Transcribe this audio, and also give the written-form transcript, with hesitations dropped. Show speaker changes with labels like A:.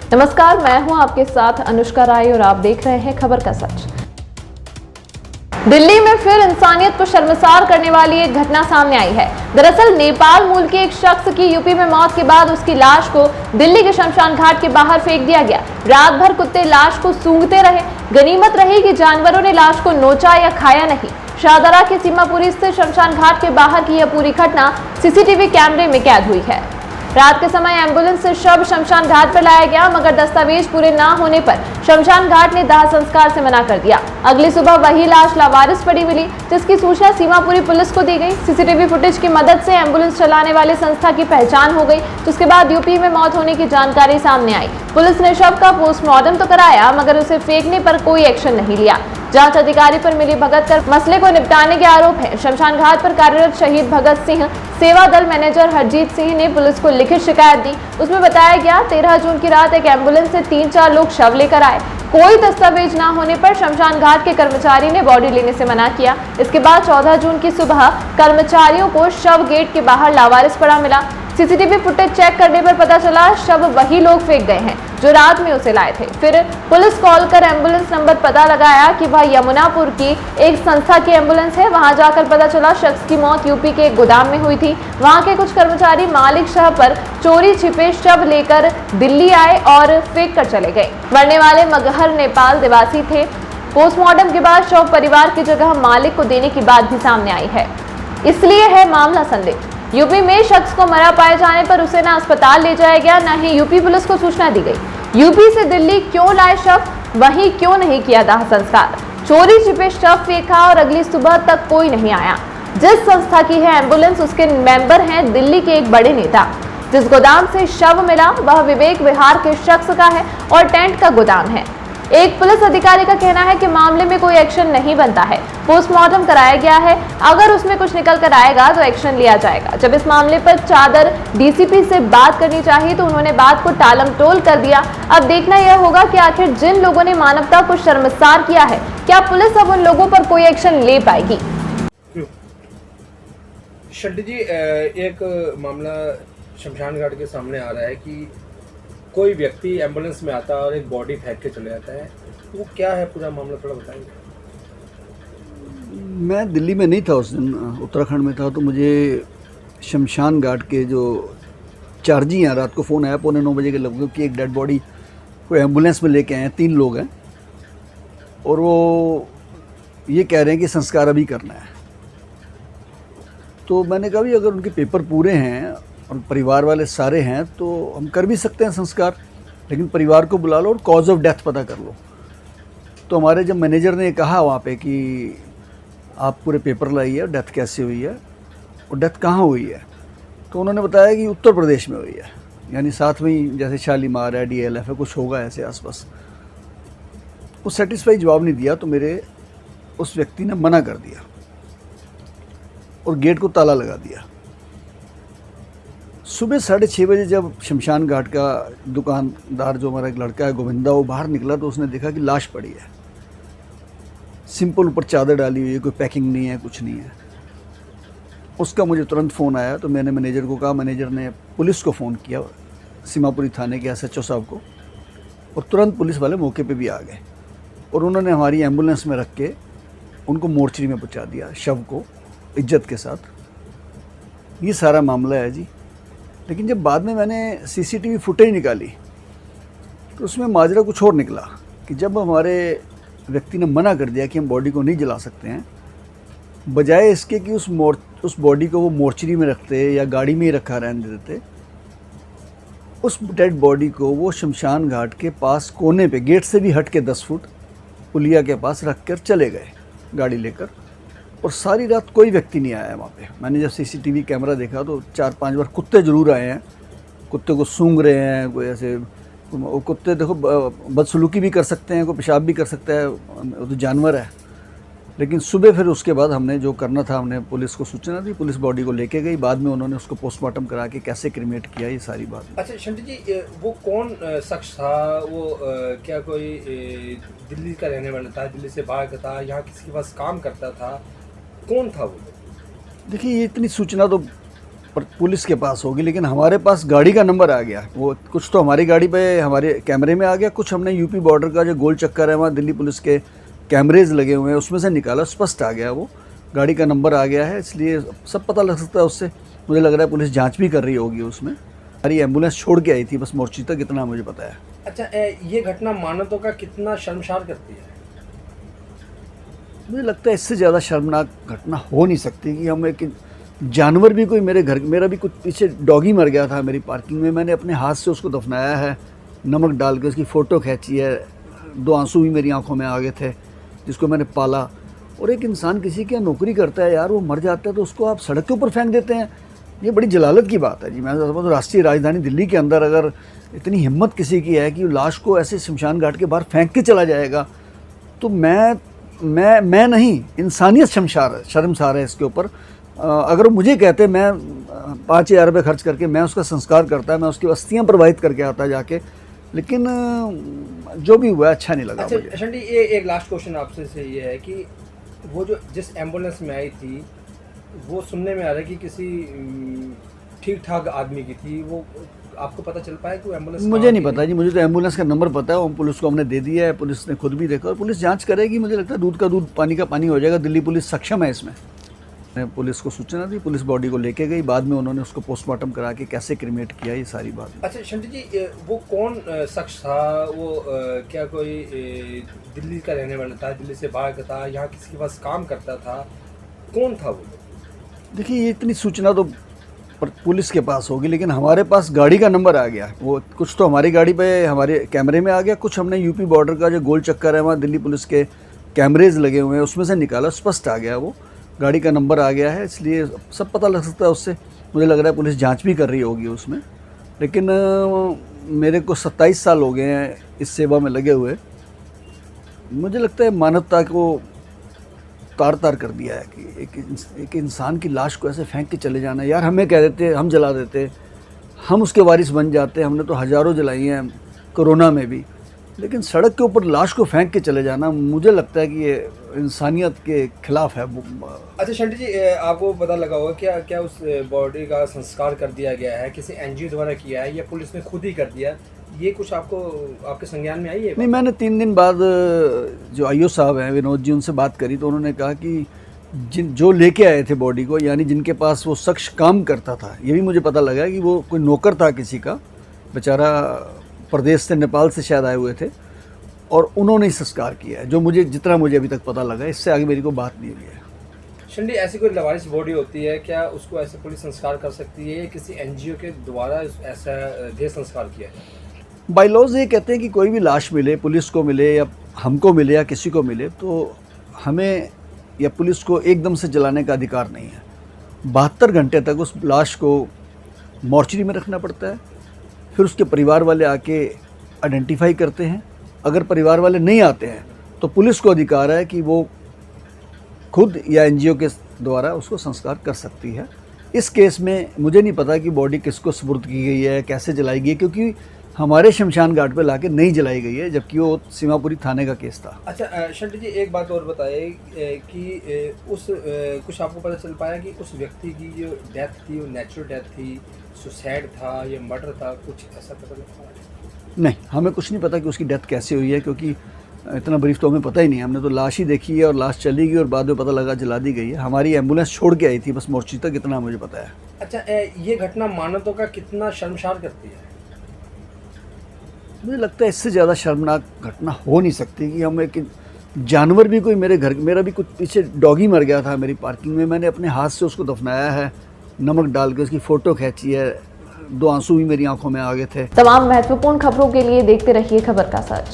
A: नमस्कार, मैं हूं आपके साथ अनुष्का राय और आप देख रहे हैं खबर का सच। दिल्ली में फिर इंसानियत को शर्मसार करने वाली एक घटना सामने आई है। दरअसल नेपाल मूल के एक शख्स की यूपी में मौत के बाद उसकी लाश को दिल्ली के शमशान घाट के बाहर फेंक दिया गया। रात भर कुत्ते लाश को सूंघते रहे। गनीमत रही कि जानवरों ने लाश को नोचा या खाया नहीं। शाहदरा के सीमापुरी स्थित शमशान घाट के बाहर की यह पूरी घटना सीसीटीवी कैमरे में कैद हुई है। रात के समय एम्बुलेंस से शव शमशान घाट पर लाया गया, मगर दस्तावेज पूरे न होने पर शमशान घाट ने दाह संस्कार से मना कर दिया। अगली सुबह वही लाश लावारिस पड़ी मिली, जिसकी सूचना सीमापुरी पुलिस को दी गई। सीसीटीवी फुटेज की मदद से एम्बुलेंस चलाने वाले संस्था की पहचान हो गई, जिसके बाद यूपी में मौत होने की जानकारी सामने आई। पुलिस ने शव का पोस्टमार्टम तो कराया, मगर उसे फेंकने पर कोई एक्शन नहीं लिया। जांच अधिकारी पर मिली भगत कर मसले को निपटाने के आरोप हैं। शमशान घाट पर कार्यरत शहीद भगत सिंह सेवा दल मैनेजर हरजीत सिंह ने पुलिस को लिखित शिकायत दी। उसमें बताया गया 13 जून की रात एक एम्बुलेंस से 3-4 लोग शव लेकर आए। कोई दस्तावेज न होने पर शमशान घाट के कर्मचारी ने बॉडी लेने से मना किया। इसके बाद 14 जून की सुबह कर्मचारियों को शव गेट के बाहर लावारिस पड़ा मिला। सीसीटीवी फुटेज चेक करने पर पता चला शव वही लोग फेंक गए हैं जो रात में उसे लाए थे। फिर पुलिस कॉल कर एम्बुलेंस नंबर पता लगाया कि वह यमुनापुर की एक संस्था की एम्बुलेंस है। वहां जाकर पता चला शख्स की मौत यूपी के एक गोदाम में हुई थी। वहां के कुछ कर्मचारी मालिक शाह पर चोरी छिपे शव लेकर दिल्ली आए और फेंक कर चले गए। मरने वाले मगहर नेपाल निवासी थे। पोस्टमार्टम के बाद शव परिवार की जगह मालिक को देने की बात भी सामने आई है, इसलिए है मामला संदिग्ध। यूपी में शख्स को मरा पाए जाने पर उसे न अस्पताल ले जाया गया, न ही यूपी पुलिस को सूचना दी गई। यूपी से दिल्ली क्यों लाए शव, वहीं क्यों नहीं किया दाह संस्कार। चोरी छिपे शव फेंका और अगली सुबह तक कोई नहीं आया। जिस संस्था की है एम्बुलेंस, उसके मेंबर हैं दिल्ली के एक बड़े नेता। जिस गोदाम से शव मिला वह विवेक विहार के शख्स का है और टेंट का गोदाम है। एक पुलिस अधिकारी का कहना है कि मामले में कोई एक्शन नहीं बनता है। पोस्टमार्टम कराया गया है, अगर उसमें कुछ निकल कर आएगा तो एक्शन लिया जाएगा। जब इस मामले पर चादर डीसीपी से बात करनी चाहिए तो उन्होंने बात को टालमटोल कर दिया। अब देखना यह होगा कि आखिर जिन लोगों ने मानवता को शर्मसार किया है, क्या पुलिस अब उन लोगों पर कोई एक्शन ले पाएगी।
B: शड्डी जी, एक मामला शमशान घाट के सामने आ रहा है कि कोई व्यक्ति एम्बुलेंस में आता है और एक बॉडी फेंक के चले जाता है, तो वो क्या है पूरा मामला, थोड़ा बताएंगे।
C: मैं दिल्ली में नहीं था उस दिन, उत्तराखंड में था। तो मुझे शमशान घाट के जो चार्जी हैं, रात को फ़ोन आया 9:15 बजे के लगभग कि एक डेड बॉडी कोई एम्बुलेंस में लेके आए हैं। 3 लोग हैं और वो ये कह रहे हैं कि संस्कार अभी करना है। तो मैंने कहा भी अगर उनके पेपर पूरे हैं और परिवार वाले सारे हैं तो हम कर भी सकते हैं संस्कार, लेकिन परिवार को बुला लो और कॉज ऑफ डेथ पता कर लो। तो हमारे जब मैनेजर ने कहा वहाँ पे कि आप पूरे पेपर लाइए, डेथ कैसे हुई है और डेथ कहाँ हुई है, तो उन्होंने बताया कि उत्तर प्रदेश में हुई है, यानी साथ में ही जैसे शालीमार है, DLF है, कुछ होगा ऐसे आसपास। वो सेटिस्फाई जवाब नहीं दिया तो मेरे उस व्यक्ति ने मना कर दिया और गेट को ताला लगा दिया। सुबह 6:30 बजे जब शमशान घाट का दुकानदार, जो हमारा एक लड़का है गोविंदा, वो बाहर निकला तो उसने देखा कि लाश पड़ी है, सिंपल ऊपर चादर डाली हुई है, कोई पैकिंग नहीं है, कुछ नहीं है। उसका मुझे तुरंत फ़ोन आया तो मैंने मैनेजर को कहा। मैनेजर ने पुलिस को फ़ोन किया, सीमापुरी थाने के SHO साहब को, और तुरंत पुलिस वाले मौके पे भी आ गए और उन्होंने हमारी एम्बुलेंस में रख के उनको मोर्चरी में पहुँचा दिया, शव को इज्जत के साथ। ये सारा मामला है जी। लेकिन जब बाद में मैंने CCTV फुटेज निकाली तो उसमें माजरा कुछ और निकला कि जब हमारे व्यक्ति ने मना कर दिया कि हम बॉडी को नहीं जला सकते हैं, बजाय इसके कि उस बॉडी को वो मोर्चरी में रखते या गाड़ी में ही रखा रहने देते, उस डेड बॉडी को वो शमशान घाट के पास कोने पे, गेट से भी हट के 10 फुट पुलिया के पास रख कर चले गए गाड़ी लेकर। और सारी रात कोई व्यक्ति नहीं आया वहाँ पे। मैंने जब CCTV कैमरा देखा तो 4-5 बार कुत्ते ज़रूर आए हैं, कुत्ते को सूंघ रहे हैं, कोई ऐसे। कुत्ते देखो बदसलूकी भी कर सकते हैं, कोई पेशाब भी कर सकता है, वो तो जानवर है। लेकिन सुबह फिर उसके बाद हमने जो करना था, हमने पुलिस को सूचना दी, पुलिस बॉडी को लेके गई। बाद में उन्होंने उसको पोस्टमार्टम करा के कैसे क्रिमेट किया, ये सारी बात।
B: अच्छा शंटी जी, वो कौन शख्स था? वो क्या कोई दिल्ली का रहने वाला था, दिल्ली से बाहर का था, यहाँ किसी के पास काम करता था, कौन था वो?
C: देखिए, ये इतनी सूचना तो पर पुलिस के पास होगी, लेकिन हमारे पास गाड़ी का नंबर आ गया। वो कुछ तो हमारी गाड़ी पे हमारे कैमरे में आ गया, कुछ हमने यूपी बॉर्डर का जो गोल चक्कर है वहाँ दिल्ली पुलिस के कैमरेज लगे हुए हैं उसमें से निकाला, स्पष्ट आ गया, वो गाड़ी का नंबर आ गया है, इसलिए सब पता लग सकता है उससे। मुझे लग रहा है पुलिस जाँच भी कर रही होगी उसमें। हमारी एम्बुलेंस छोड़ के आई थी बस मोर्ची तक, इतना मुझे पता है।
B: अच्छा, ये घटना मानवता का कितना शर्मसार करती है?
C: मुझे लगता है इससे ज़्यादा शर्मनाक घटना हो नहीं सकती कि हम एक जानवर भी कोई मेरे घर, मेरा भी कुछ पीछे डॉगी मर गया था मेरी पार्किंग में, मैंने अपने हाथ से उसको दफनाया है, नमक डाल के उसकी फ़ोटो खींची है, 2 आंसू भी मेरी आंखों में आ गए थे, जिसको मैंने पाला। और एक इंसान किसी की नौकरी करता है यार, वो मर जाता है तो उसको आप सड़क के ऊपर फेंक देते हैं, ये बड़ी जलालत की बात है जी। मैं समझता हूँ राष्ट्रीय राजधानी दिल्ली के अंदर अगर इतनी हिम्मत किसी की है कि लाश को ऐसे शमशान घाट के बाहर फेंक के चला जाएगा, तो मैं नहीं, इंसानियत शर्मसार है इसके ऊपर। अगर वो मुझे कहते मैं 5,000 रुपये खर्च करके मैं उसका संस्कार करता, मैं उसकी अस्थियाँ प्रवाहित करके आता जाके, लेकिन जो भी हुआ अच्छा नहीं लगा मुझे।
B: अच्छा शंटी, ये एक लास्ट क्वेश्चन आपसे से ये है कि वो जो जिस एम्बुलेंस में आई थी वो सुनने में आ रहा है कि किसी ठीक ठाक आदमी की थी, वो आपको पता चल पाया कि वो एम्बुलेंस?
C: मुझे नहीं पता जी, मुझे तो एम्बुलेंस का नंबर पता है, वो पुलिस को हमने दे दिया है, पुलिस ने खुद भी देखा और पुलिस जांच करेगी। मुझे लगता है दूध का दूध पानी का पानी हो जाएगा, दिल्ली पुलिस सक्षम है इसमें। पुलिस को सूचना दी, पुलिस बॉडी को लेके गई, बाद में उन्होंने उसको पोस्टमार्टम करा के कैसे क्रिमेट किया ये सारी बात।
B: अच्छा शंटी जी, वो कौन शख्स था? वो क्या कोई दिल्ली का रहने वाला था, दिल्ली से बाहर का था, यहाँ किसी के पास काम करता था, कौन था वो?
C: देखिए ये इतनी सूचना तो पर पुलिस के पास होगी, लेकिन हमारे पास गाड़ी का नंबर आ गया। वो कुछ तो हमारी गाड़ी पे हमारे कैमरे में आ गया, कुछ हमने यूपी बॉर्डर का जो गोल चक्कर है वहाँ दिल्ली पुलिस के कैमरेज लगे हुए हैं उसमें से निकाला, स्पष्ट आ गया, वो गाड़ी का नंबर आ गया है, इसलिए सब पता लग सकता है उससे। मुझे लग रहा है पुलिस जाँच भी कर रही होगी उसमें। लेकिन मेरे को 27 साल हो गए हैं इस सेवा में लगे हुए, मुझे लगता है मानवता को तार कर दिया है कि एक इंसान की लाश को ऐसे फेंक के चले जाना। यार हमें कह देते, हम जला देते, हम उसके वारिस बन जाते, हमने तो हज़ारों जलाई हैं कोरोना में भी, लेकिन सड़क के ऊपर लाश को फेंक के चले जाना मुझे लगता है कि ये इंसानियत के खिलाफ है।
B: अच्छा शंटी जी, आपको पता लगा होगा क्या उस बॉडी का संस्कार कर दिया गया है, किसी एनजीओ द्वारा किया है या पुलिस ने खुद ही कर दिया? ये कुछ आपके संज्ञान में आई है?
C: नहीं, मैंने 3 दिन बाद जो आईओ साहब हैं विनोद जी, उनसे बात करी तो उन्होंने कहा कि जो लेके आए थे बॉडी को, यानी जिनके पास वो शख्स काम करता था, ये भी मुझे पता लगा कि वो कोई नौकर था किसी का, बेचारा प्रदेश से, नेपाल से शायद आए हुए थे, और उन्होंने ही संस्कार किया है, जो जितना मुझे अभी तक पता लगा। इससे आगे मेरी को बात नहीं हुई है।
B: शंटी, ऐसी कोई लवारिस बॉडी होती है, क्या उसको ऐसे पुलिस संस्कार कर सकती है या किसी एनजीओ के द्वारा ऐसा देह संस्कार किया है?
C: बाय लॉज ये कहते हैं कि कोई भी लाश मिले, पुलिस को मिले या हमको मिले या किसी को मिले, तो हमें या पुलिस को एकदम से जलाने का अधिकार नहीं है। 72 घंटे तक उस लाश को मॉर्चरी में रखना पड़ता है, फिर उसके परिवार वाले आके आइडेंटिफाई करते हैं। अगर परिवार वाले नहीं आते हैं तो पुलिस को अधिकार है कि वो खुद या एनजीओ के द्वारा उसको संस्कार कर सकती है। इस केस में मुझे नहीं पता कि बॉडी किसको सुपुर्द की गई है, कैसे जलाई गई है, क्योंकि हमारे शमशान घाट पे लाके नहीं जलाई गई है, जबकि वो सीमापुरी थाने का केस था।
B: अच्छा शंटी जी, एक बात और बताइए कि कुछ आपको पता चल पाया कि उस व्यक्ति की जो डेथ थी वो नेचुरल डेथ थी, सुसाइड था या मर्डर था, कुछ ऐसा पता लगा?
C: नहीं, हमें कुछ नहीं पता कि उसकी डेथ कैसे हुई है, क्योंकि इतना ब्रीफ तो हमें पता ही नहीं है। हमने तो लाश ही देखी है और लाश चली गई और बाद में पता लगा जला दी गई है। हमारी एम्बुलेंस छोड़ के आई थी बस मोर्ची तक, इतना मुझे पता है।
B: अच्छा, ये घटना मानवता का कितना शर्मसार करती है?
C: मुझे लगता है इससे ज़्यादा शर्मनाक घटना हो नहीं सकती कि हम एक जानवर भी कोई मेरे घर, मेरा भी कुछ पीछे डॉगी मर गया था मेरी पार्किंग में, मैंने अपने हाथ से उसको दफनाया है, नमक डाल के उसकी फ़ोटो खींची है, 2 आंसू भी मेरी आंखों में आ गए थे।
A: तमाम महत्वपूर्ण खबरों के लिए देखते रहिए खबर का सच।